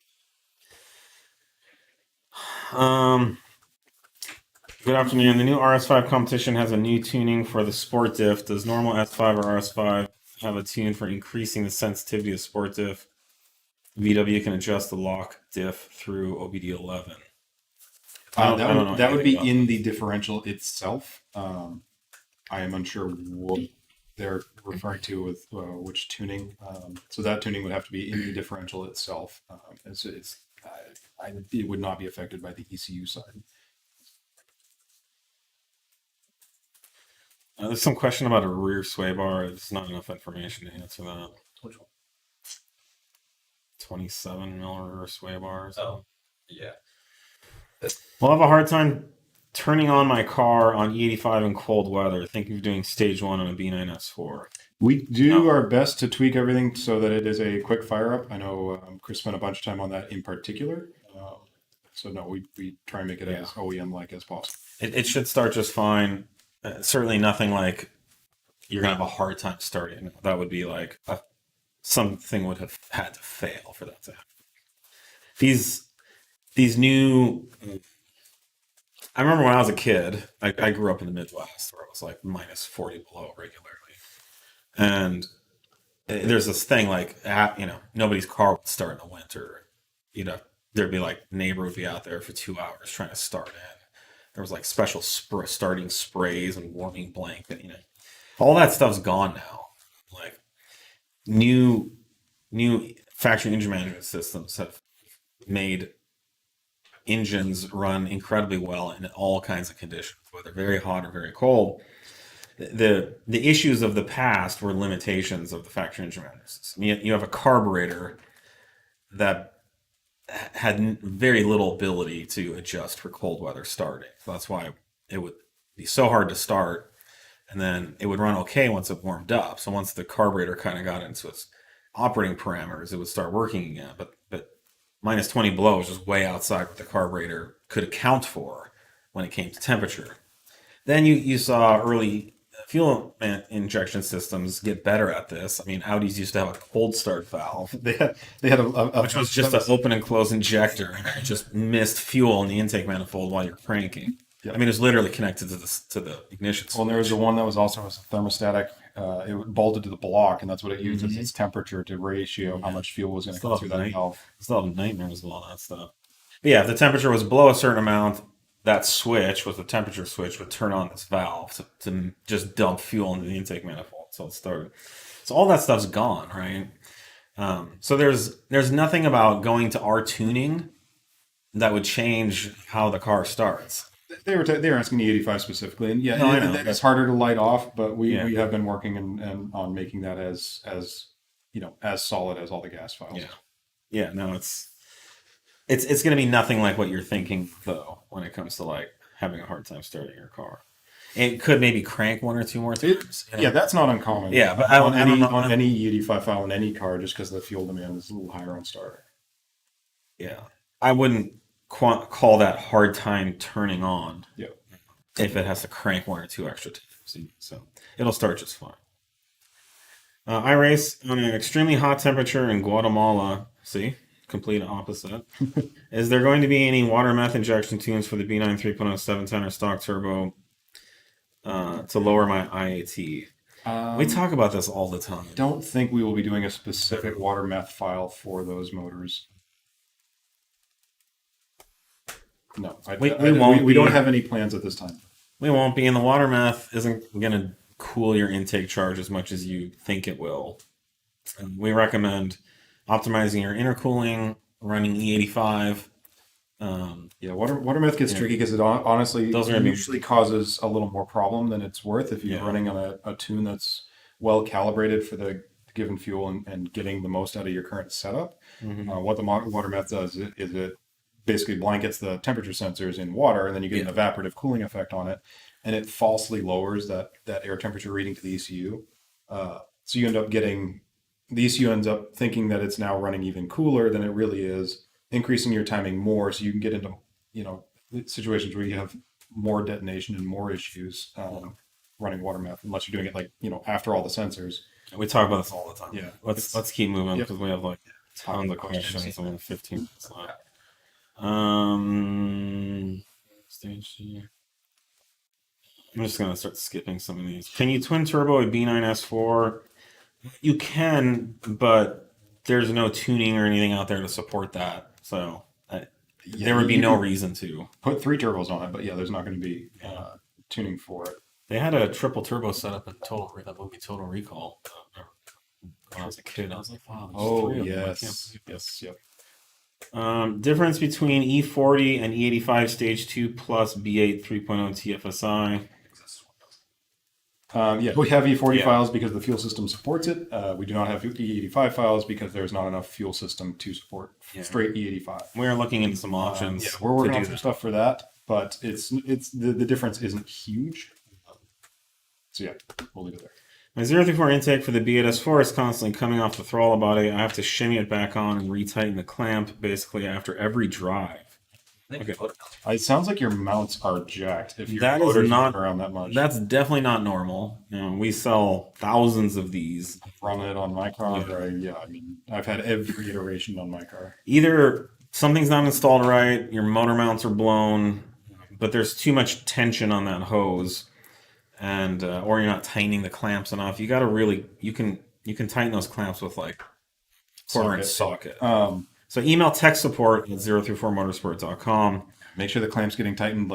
Good afternoon. The new RS5 competition has a new tuning for the sport diff. Does normal S5 or RS5 have a tune for increasing the sensitivity of sport diff? VW can adjust the lock diff through OBD11. That would be in the differential itself. I am unsure what they're referring to with which tuning. So that tuning would have to be in the differential itself. It would not be affected by the ECU side. There's some question about a rear sway bar. There's not enough information to answer that. Which one? 27 mil rear sway bars. Oh, yeah. We'll have a hard time turning on my car on E85 in cold weather. Thinking of doing stage 1 on a B9 S4. We do our best to tweak everything so that it is a quick fire up. I know Chris spent a bunch of time on that in particular. So no, we try and make it as OEM-like as possible. It should start just fine. Certainly nothing like you're going to have a hard time starting. That would be like something would have had to fail for that to happen. These new... I remember when I was a kid, I grew up in the Midwest where it was like minus 40 below regularly. And there's this thing like, nobody's car would start in the winter. There'd be like, neighbor would be out there for 2 hours trying to start in. There was like special starting sprays and warming blanket, all that stuff's gone now. Like new factory engine management systems have made engines run incredibly well in all kinds of conditions, whether very hot or very cold. The issues of the past were limitations of the factory engine management system. You have a carburetor that had very little ability to adjust for cold weather starting. So that's why it would be so hard to start, and then it would run okay once it warmed up. So once the carburetor kind of got into its operating parameters, it would start working again. But minus 20 below was just way outside what the carburetor could account for when it came to temperature. Then you saw early fuel injection systems get better at this. I mean, Audis used to have a cold start valve, They had a which was just an open and close injector, and it just missed fuel in the intake manifold while you're cranking. Yeah. I mean, it's literally connected to the ignition switch. Well, there was the one that was also a thermostatic. It bolted to the block, and that's what it used as its temperature to ratio how much fuel was going to come through that valve. Still have nightmares with all that stuff. But yeah, if the temperature was below a certain amount, that switch was the temperature switch would turn on this valve to just dump fuel into the intake manifold. So it started. So all that stuff's gone, right? So there's nothing about going to our tuning that would change how the car starts. They were asking the 85 specifically, and yeah, No, I know. it's harder to light off, but we Yeah. have been working and on making that as as solid as all the gas files. Yeah. No, it's going to be nothing like what you're thinking though when it comes to like having a hard time starting your car. It could maybe crank one or two more times. Yeah, that's not uncommon. Yeah, but on I don't know. any E85 file in any car, just because the fuel demand is a little higher on starter. Yeah, I wouldn't call that hard time turning on. Yeah. If it has to crank one or two extra times, so it'll start just fine. I race on an extremely hot temperature in Guatemala. See, complete opposite. Is there going to be any water meth injection tunes for the B9 3.0 710 or stock turbo to lower my IAT? We talk about this all the time. Don't think we will be doing a specific water meth file for those motors. No, we don't have any plans at this time. We won't be, and the water meth isn't going to cool your intake charge as much as you think it will. And we recommend optimizing your intercooling, running E85. Water meth gets tricky because it honestly usually causes a little more problem than it's worth if you're running on a tune that's well calibrated for the given fuel and getting the most out of your current setup. What the water meth does is it basically blankets the temperature sensors in water, and then you get an evaporative cooling effect on it, and it falsely lowers that air temperature reading to the ECU. So you end up getting, the ECU ends up thinking that it's now running even cooler than it really is, increasing your timing more, so you can get into situations where you have more detonation and more issues running water meth, unless you're doing it after all the sensors. We talk about this all the time. Yeah, let's keep moving because we have tons of questions. Only 15 minutes left. Stage G. I'm just gonna start skipping some of these. Can you twin turbo a B9 S4? You can, but there's no tuning or anything out there to support that. So there would be no reason to put 3 turbos on it. But there's not going to be tuning for it. They had a triple turbo setup in that movie Total Recall. When I was a kid, I was like, wow. Oh yes. Difference between E40 and E85 Stage 2 plus B8 3.0 TFSI. We have E40 files because the fuel system supports it. We do not have E85 files because there's not enough fuel system to support straight E85. We're looking into some options. We're working on some stuff for that, but it's the difference isn't huge. So we'll leave it there. My 034 intake for the B8 S4 is constantly coming off the throttle body. I have to shimmy it back on and retighten the clamp basically after every drive. Okay. It sounds like your mounts are jacked. If your that motor's is not around that much, that's definitely not normal. We sell thousands of these. Run it on my car. I've had every iteration on my car. Either something's not installed right, your motor mounts are blown, but there's too much tension on that hose. And or you're not tightening the clamps enough. You got to really you can tighten those clamps with quarter-inch socket. So email tech support at 034motorsport.com. Make sure the clamp's getting tightened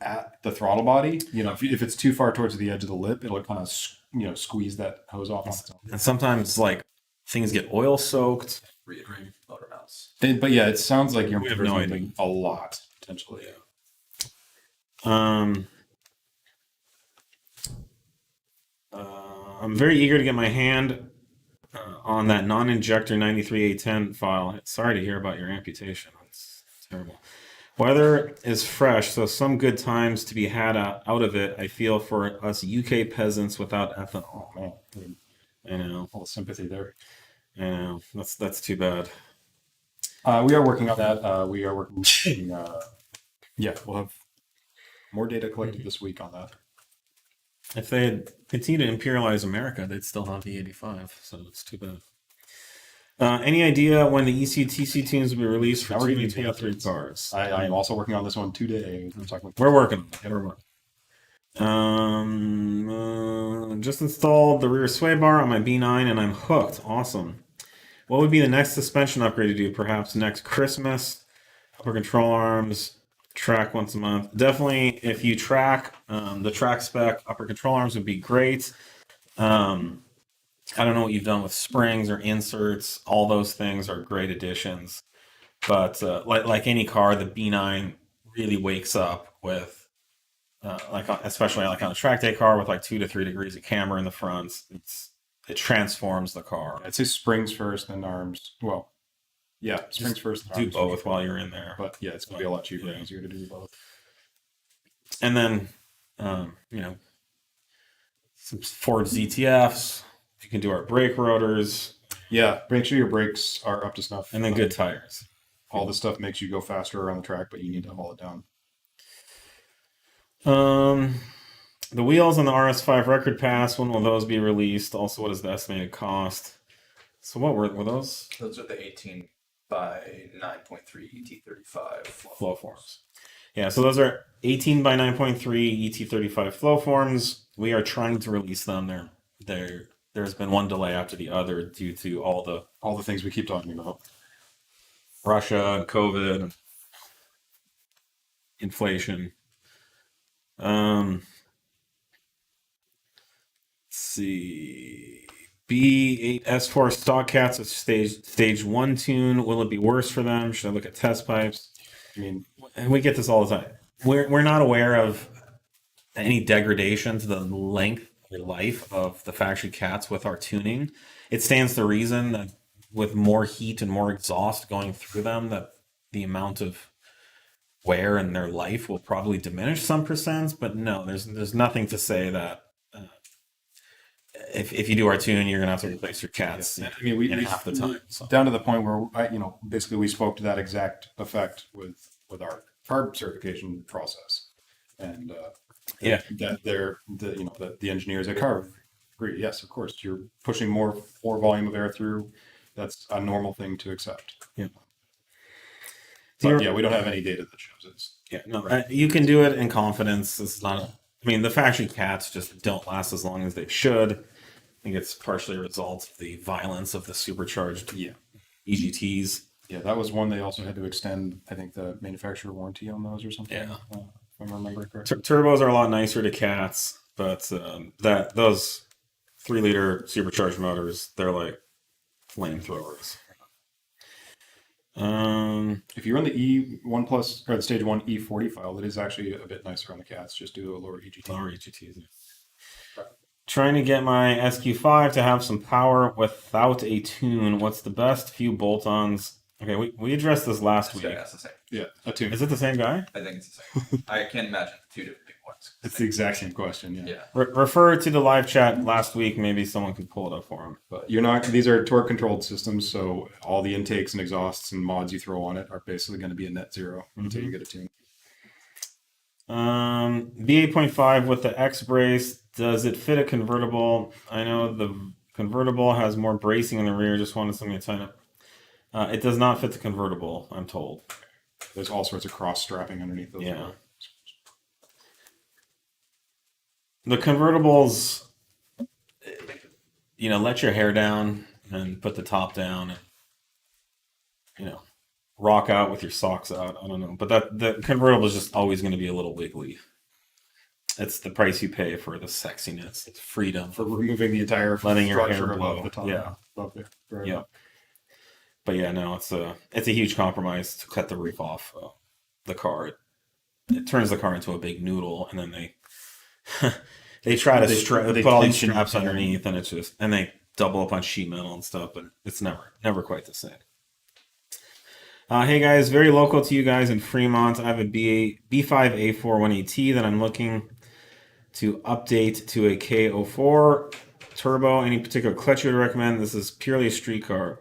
at the throttle body. If it's too far towards the edge of the lip, it'll kind of squeeze that hose off on its own. And sometimes things get oil soaked. Reiterating motor mount. miles. But yeah, it sounds like you're We have no idea. a lot potentially. I'm very eager to get my hand on that non-injector 93810 file. Sorry to hear about your amputation. It's terrible. Weather is fresh, so some good times to be had out of it. I feel for us UK peasants without ethanol. Oh man, I know. all the sympathy there. I know. That's too bad. We are working on that. We are working. Yeah, we'll have more data collected this week on that. If they had continued to imperialize America, they'd still have the 85, so it's too bad. Any idea when the ECU TCU tunes will be released for Now we're two getting and into three cars? I am also working on this one today. We're working on it. We're working. Just installed the rear sway bar on my B9 and I'm hooked. Awesome. What would be the next suspension upgrade to do? Perhaps next Christmas? Upper control arms, track once a month. Definitely, if you track the track spec, upper control arms would be great. I don't know what you've done with springs or inserts. All those things are great additions. But like any car, the B9 really wakes up with, especially like on a track day car with like 2 to 3 degrees of camber in the front. It transforms the car. I'd say springs first, then arms. Well, yeah, springs first. Do both while you're in there. But yeah, it's gonna be a lot cheaper and easier to do both. And then, some Ford ZTFs. You can do our brake rotors. Yeah, make sure your brakes are up to snuff. And then good tires. All this stuff makes you go faster around the track, but you need to haul it down. The wheels on the RS5 Record Pass, when will those be released? Also, what is the estimated cost? So what were those? Those are the 18 by 9.3 ET35 Flow forms. Yeah, so those are 18 by 9.3 ET35 flow forms. We are trying to release them. There's been one delay after the other due to all the things we keep talking about. Russia and COVID and inflation. Let's see. B9 S4 stock cats at stage 1 tune. Will it be worse for them? Should I look at test pipes? I mean, and we get this all the time. We're not aware of any degradation to the length or life of the factory cats with our tuning. It stands to reason that with more heat and more exhaust going through them, that the amount of wear in their life will probably diminish some percent. But no, there's nothing to say that if you do our tune, you're gonna have to replace your cats. Yeah. I mean, we half the time. So. Down to the point where basically we spoke to that exact effect with our carb certification process, and that the engineers at Carb agree. Yes, of course, you're pushing more volume of air through. That's a normal thing to accept. Yeah. But yeah, we don't have any data that shows it. Yeah, no, you can do it in confidence. It's not. The factory cats just don't last as long as they should. I think it's partially a result of the violence of the supercharged EGTs. Yeah, that was one they also had to extend, I think, the manufacturer warranty on those or something. Yeah. If I remember correctly. Turbos are a lot nicer to cats, but those 3-liter supercharged motors, they're like flamethrowers. If you run the E1 plus or the stage 1 E40 file, it is actually a bit nicer on the cats, just due to a lower EGT. Lower EGTs. Trying to get my SQ5 to have some power without a tune. What's the best few bolt-ons? Okay, we addressed this last week. That's the same. Yeah, a tune. Is it the same guy? I think it's the same. I can't imagine 2 different big ones. It's the exact same question. Yeah. Yeah. Refer to the live chat last week. Maybe someone can pull it up for him. But you're not. These are torque controlled systems, so all the intakes and exhausts and mods you throw on it are basically going to be a net zero until you get a tune. B8.5 with the X brace. Does it fit a convertible? I know the convertible has more bracing in the rear. Just wanted something to tighten up. It does not fit the convertible, I'm told. There's all sorts of cross strapping underneath those. Yeah. The convertibles, let your hair down and put the top down and, rock out with your socks out. I don't know. But the convertible is just always going to be a little wiggly. It's the price you pay for the sexiness, the freedom. For removing the entire letting your hair structure blow. above the top. Yeah. Above there. Yeah. But yeah, no, it's a huge compromise to cut the roof off the car. It turns the car into a big noodle, and then they try to they put all these tension it straps down. underneath, and they double up on sheet metal and stuff, but it's never quite the same. Hey guys, very local to you guys in Fremont. I have a B5 A4 180 that I'm looking to update to a K04 turbo. Any particular clutch you would recommend? This is purely a street car.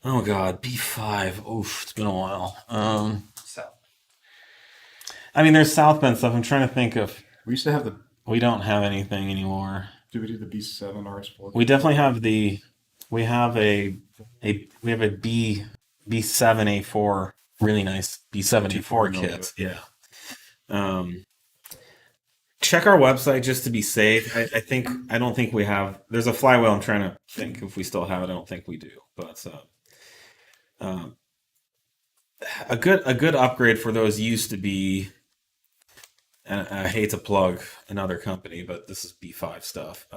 Oh god, B5. Oof, it's been a while. So, I mean, there's South Bend stuff. I'm trying to think of. We used to have We don't have anything anymore. do we do the B7 RS4? We definitely have we have a B7 A4, really nice B7 A4 kit. Yeah. Check our website just to be safe. I don't think we have. There's a flywheel. I'm trying to think if we still have it. I don't think we do. But a good upgrade for those used to be. And I hate to plug another company, but this is B5 stuff.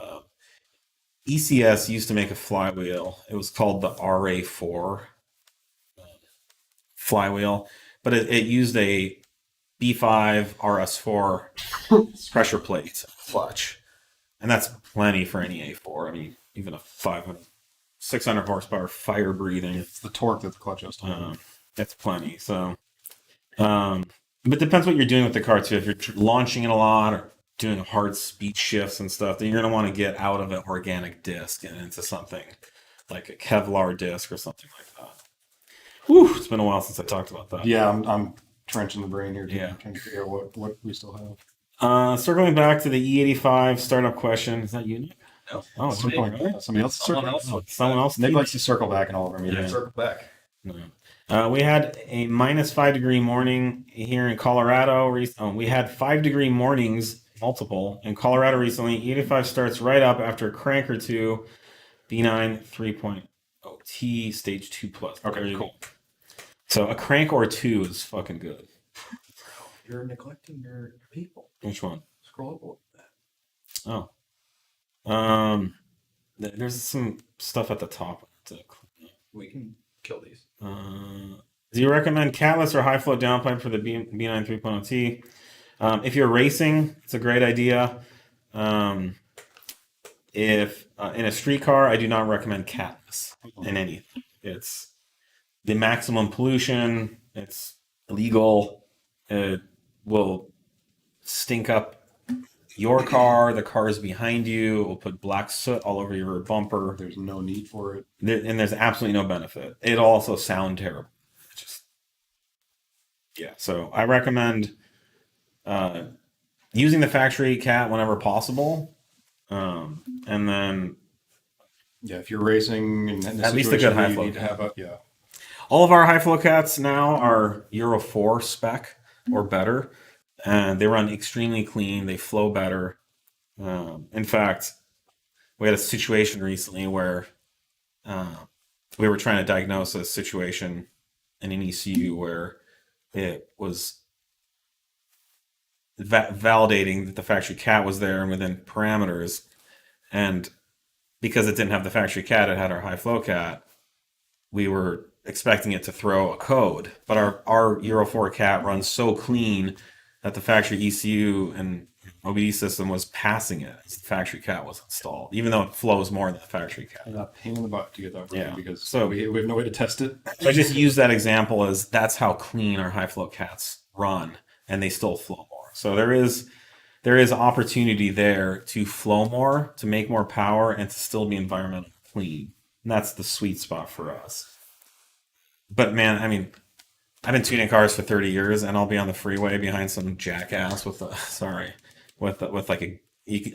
ECS used to make a flywheel. It was called the RA4 flywheel, but it used a B5 RS4 pressure plate clutch, and that's plenty for any A4. I mean, even a 600 horsepower fire breathing. It's the torque that the clutch has to That's plenty. So, but it depends what you're doing with the car too. If you're launching it a lot or doing hard speed shifts and stuff, then you're going to want to get out of an organic disc and into something like a Kevlar disc or something like that. Whew, it's been a while since I talked about that. Yeah, I'm trenching the brain here. Yeah. Trying to figure out what we still have. Circling back to the E85 startup question. Is that you, Nick? no. Oh, At some point, yeah, somebody else. Someone else. Someone else. Nick likes to circle back in all of our Yeah. meetings. Circle back. No. We had a -5-degree morning here in Colorado. We had 5-degree mornings, multiple, in Colorado recently. E85 starts right up after a crank or two. B9 3.0 T Stage 2+. Okay, cool. So a crank or two is fucking good. You're neglecting your people. Which one? Scroll up a little bit. Oh. There's some stuff at the top. We can kill these. Do you recommend Catless or high flow downpipe for the B9 3.0 T? If you're racing, it's a great idea. If in a street car, I do not recommend Catless in anything. It's the maximum pollution. It's illegal. It will stink up your car, the cars behind you. It will put black soot all over your bumper. There's no need for it. And there's absolutely no benefit. It'll also sound terrible. Yeah, so I recommend using the factory cat whenever possible. And then Yeah, if you're racing and At least a good high flow you need to cat. have all of our high flow cats now are Euro 4 spec or better. And they run extremely clean. They flow better. In fact, we had a situation recently where we were trying to diagnose a situation in an ECU where it was validating that the factory cat was there and within parameters. And because it didn't have the factory cat, it had our high flow cat. We were expecting it to throw a code, but our Euro 4 cat runs so clean that the factory ECU and OBD system was passing it as the factory cat was installed, even though it flows more than the factory cat. a pain in the butt to get that Yeah. because So- we have no way to test it. So I just use that example as that's how clean our high flow cats run, and they still flow more. So there is opportunity there to flow more, to make more power, and to still be environmentally clean. And that's the sweet spot for us. But man, I mean, I've been tuning cars for 30 years, and I'll be on the freeway behind some jackass with like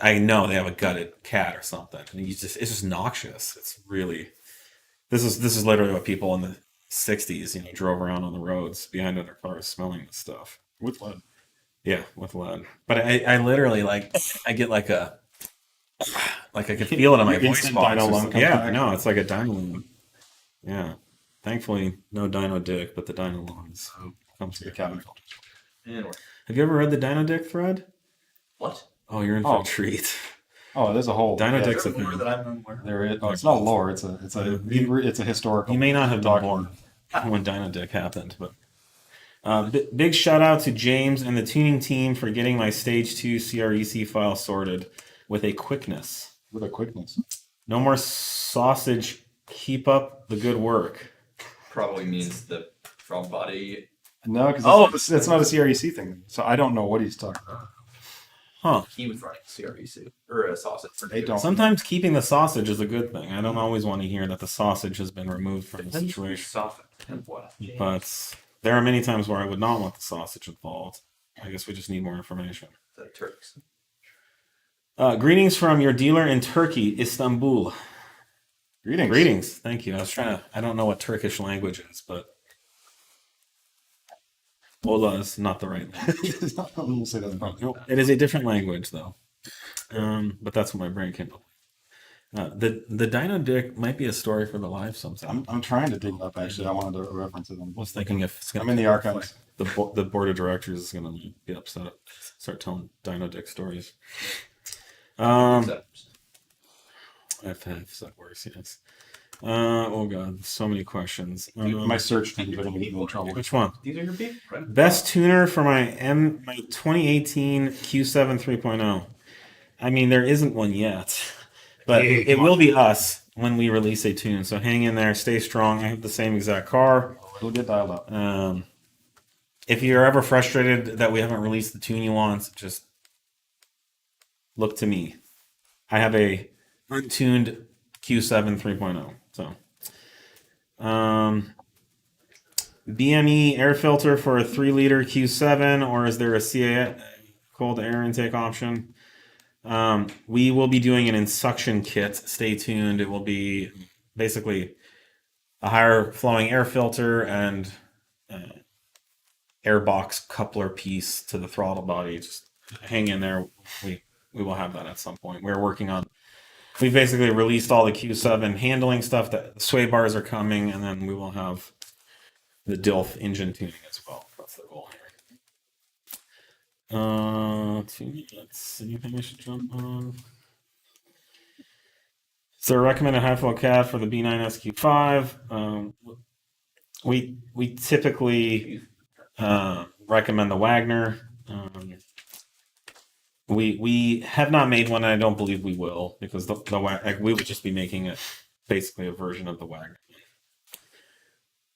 I know they have a gutted cat or something, and it's just noxious. It's really this is literally what people in the 60s, drove around on the roads behind other cars smelling this stuff. With lead. Yeah, with lead. But I literally I get I can feel it in my Your voice instant box. dino or lung something. comes Yeah, back. I know. It's like a dino lung. Yeah. Thankfully, no dino dick, but the dino lungs comes The to cabin. Anyway. Have you ever read the dino dick thread? What? Oh, you're in for Oh. a treat. Oh, there's a whole. Dynadick's Is a there more thing. that I'm unaware of? There is. Oh, it's not lore. It's a historical. You may not have been document. born when Dynadick happened, but big shout out to James and the tuning team for getting my Stage 2 CREC file sorted with a quickness. With a quickness. No more sausage. Keep up the good work. Probably means the front body. No, because it's not a CREC thing. So I don't know what he's talking about. Huh. He was running CREC or a sausage. They don't. Sometimes keeping the sausage is a good thing. I don't always want to hear that the sausage has been removed from the situation. Softened. What? But there are many times where I would not want the sausage involved. I guess we just need more information. The Turks. Greetings from your dealer in Turkey, Istanbul. Greetings. Greetings. Thank you. I don't know what Turkish language is, but Ola is not the right language. We'll say that's probably. No, it is a different language, though. But that's what my brain came up with. The Dino Dick might be a story for the live sometime. I'm trying to dig it up, actually. I wanted to reference it. I was thinking if it's gonna I'm in the archives. the board of directors is going to get upset, start telling Dino Dick stories. If that works, yes. Oh god, so many questions. My search teams are going to get me in trouble. Which one? These are your big friends. Best tuner for my 2018 Q7 3.0. I mean, there isn't one yet, but it will be us when we release a tune. So hang in there, stay strong. I have the same exact car. It'll get dialed up. If you're ever frustrated that we haven't released the tune you want, just look to me. I have a untuned Q7 3.0. So, BME air filter for a 3-liter Q7, or is there a CA cold air intake option? We will be doing an insuction kit. Stay tuned. It will be basically a higher flowing air filter and airbox coupler piece to the throttle body. Just hang in there. We will have that at some point. We're working on. We basically released all the Q7 handling stuff. That the sway bars are coming, and then we will have the DILF engine tuning as well. That's the goal here. Anything I should jump on? So recommended high flow cat for the B9 SQ5. We typically recommend the Wagner. We have not made one, and I don't believe we will, because we would just be making it basically a version of the Wagner.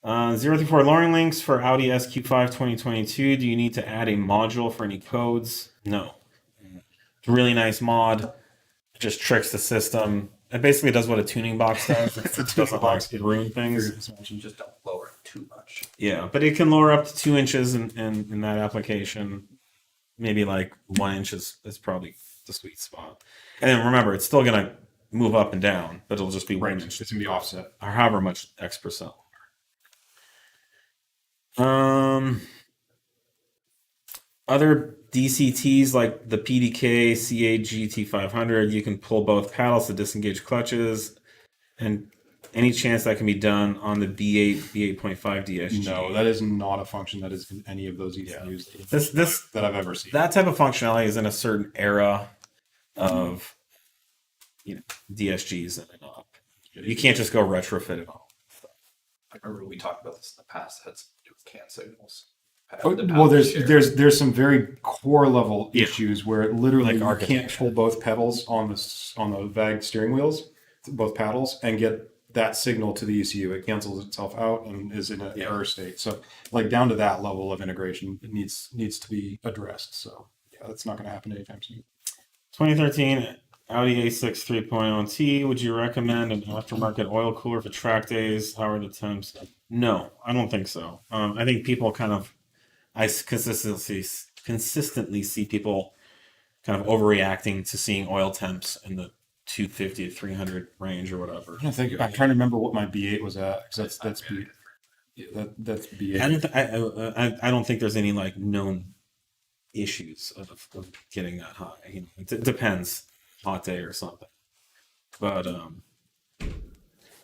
034 lowering links for Audi SQ5 2022. Do you need to add a module for any codes? No. It's a really nice mod. It just tricks the system. It basically does what a tuning box does. It doesn't like ruin things. You just don't lower it too much. Yeah, but it can lower up to 2 inches in that application. Maybe like 1 inch is probably the sweet spot. And then remember, it's still going to move up and down, but it'll just be 1 inch. It's going to be offset. Or however much X%. Other DCTs like the PDK CAG T500, you can pull both paddles to disengage clutches. And any chance that can be done on the B8, B8.5 DSG? No, that is not a function that is in any of those ECUs This that I've ever seen. That type of functionality is in a certain era of DSGs and up. You can't just go retrofit it all. I remember we talked about this in the past. That had something to do with CAN signals. Well, there's some very core level Yeah. issues where it literally Like you architecture. can't pull both pedals on the VAG steering wheels, both paddles, and get that signal to the ECU. It cancels itself out and is in an error state. So, like down to that level of integration, it needs to be addressed. So, yeah, that's not going to happen anytime soon. 2013 Audi A6 3.0T. Would you recommend an aftermarket oil cooler for track days? How are the temps? No, I don't think so. I think people I consistently see people kind of overreacting to seeing oil temps in the 250 to 300 range or whatever. I'm trying to remember what my B8 was at, because that's B8. I don't think there's any like known issues of getting that high. It depends, hot day or something. But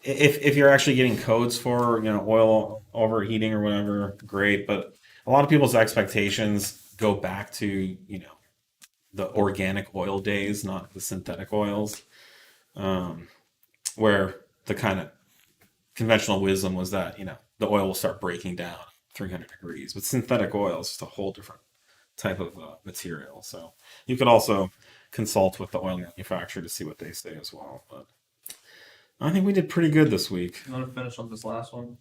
if you're actually getting codes for oil overheating or whatever, great. But a lot of people's expectations go back to the organic oil days, not the synthetic oils, where the kind of conventional wisdom was that, you know, the oil will start breaking down 300 degrees. But synthetic oil is just a whole different type of material. So you could also consult with the oil manufacturer to see what they say as well. But I think we did pretty good this week. You want to finish on this last one?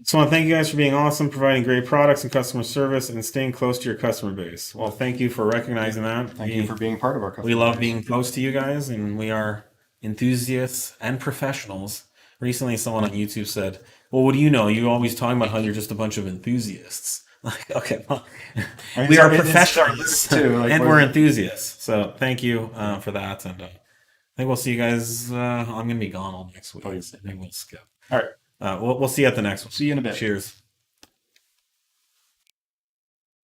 So I want to thank you guys for being awesome, providing great products and customer service, and staying close to your customer base. Well, thank you for recognizing that. Thank you for being part of our customer We love base. being close to you guys, and we are enthusiasts and professionals. Recently, someone on YouTube said, "Well, what do you know? You're always talking about how you're just a bunch of enthusiasts." Like, okay, well, I mean, we are it's professionals too, like, and we're- we're enthusiasts. So thank you for that, and I think we'll see you guys. I'm gonna be gone all next week. Oh, So maybe we'll skip. All right. We'll see you at the next one. See you in a bit. Cheers.